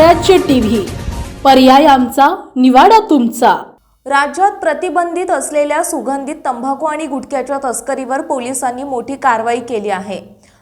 स्वराज्य टीव्ही, पर्याय आमचा, निवाडा तुमचा। राज्यात प्रतिबंधित असलेल्या सुगंधित तंबाखू आणि गुटख्याच्या तस्करीवर पोलिसांनी मोठी कारवाई केली आहे।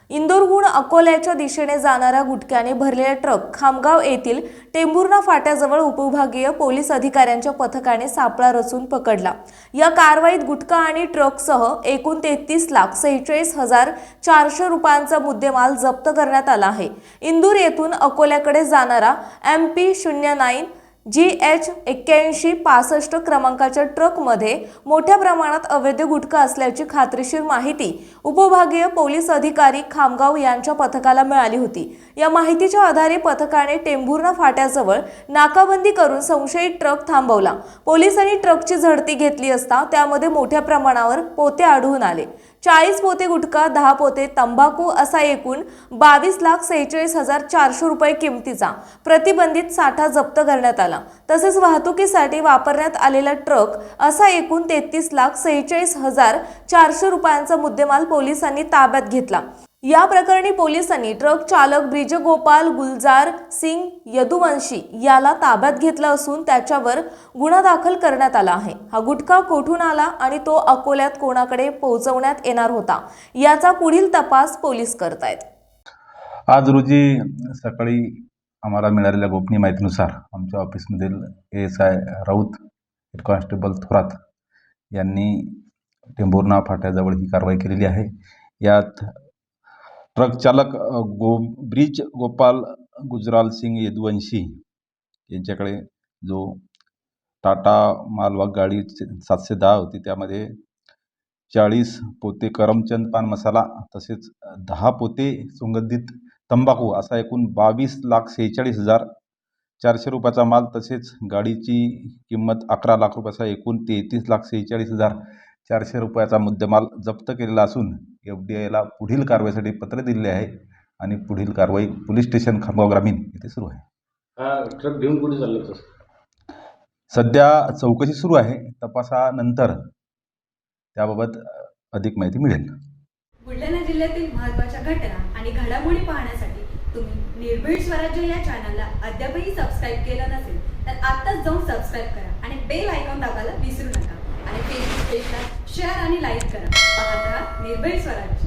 इंदोरहून अकोल्याच्या दिशेने जाणारा गुटख्याने भरलेला ट्रक खामगाव येथील टेंभुर्णा फाट्याजवळ उपविभागीय पोलीस अधिकाऱ्यांच्या पथकाने सापळा रचून पकडला। या कारवाईत गुटखा आणि ट्रकसह एकूण 33,46,400 रुपयांचा मुद्देमाल जप्त करण्यात आला आहे। इंदूर येथून अकोल्याकडे जाणारा MP09 GH 8165 क्रमांकाच्या ट्रकमध्ये मोठ्या प्रमाणात अवैध गुटखा असल्याची खात्रीशीर माहिती उपविभागीय पोलीस अधिकारी खामगाव यांच्या पथकाला मिळाली होती। या माहितीच्या आधारे पथकाने टेंभुर्णा फाट्याजवळ नाकाबंदी करून संशयित ट्रक थांबवला। पोलिसांनी ट्रकची झडती घेतली असता त्यामध्ये मोठ्या प्रमाणावर पोते आढळून आले। 40 पोते गुटखा, 10 पोते तंबाखू असा एकूण 22,46,400 रुपये किमतीचा प्रतिबंधित साठा जप्त करण्यात आला। तसेच वाहतुकीसाठी वापरण्यात आलेला ट्रक असा एकूण 33,46,400 रुपयांचा मुद्देमाल पोलिसांनी ताब्यात घेतला। या प्रकरणी पोलिसांनी ट्रक चालक ब्रिजगोपाल गुलजार सिंग यदुवंशी याला ताब्यात घेतला असून त्याच्यावर गुन्हा दाखल करण्यात आला आहे। हा गुटखा कोठून आला आणि तो अकोल्यात कोणाकडे पोहोचवण्यात येणार होता याचा पुढील तपास पोलीस करतायत। आज रोजी सकाळी आम्हाला मिळालेल्या गोपनीय माहितीनुसार आमच्या ऑफिसमधील ASI Raut, head constable Thorat यांनी टेंभुर्णा फाट्याजवळ ही कारवाई केलेली आहे। यात ट्रक चालक ब्रिज गोपाल गुजराल सिंग यदुवंशी यांच्याकडे जो टाटा मालवाहक गाडी 710 होती, त्यामध्ये 40 पोते करमचंद पान मसाला तसेच 10 पोते सुगंधित तंबाखू असा एकूण 22,46,400 रुपयाचा माल, तसेच गाडीची किंमत 11 लाख रुपयाचा एकूण 33,46,400 रुपयाचा मुद्देमाल जप्त केलेला असून FDIला पुढील कारवाईसाठी पत्र दिले आहे आणि पुढील कारवाई पोलीस स्टेशन खामगाव ग्रामीण येथे सुरू आहे। हा ट्रक घेऊन कुठे चालला होता? सध्या चौकशी सुरू आहे। तपासानंतर त्याबाबत अधिक माहिती मिळेल। बुलढाणा जिल्ह्यातील महत्त्वाच्या घटना आणि घडामोडी पाहण्यासाठी तुम्ही निर्भीड स्वराज्य या चॅनलला अद्यापही सबस्क्राईब केलं नसेल तर आत्ताच जाऊन सबस्क्राईब करा आणि बेल आयकॉन दाबायला विसरू नका आणि फेसबुक पेजला शेअर आणि लाईक करा। पाहत रहा निर्भीड स्वराज्य।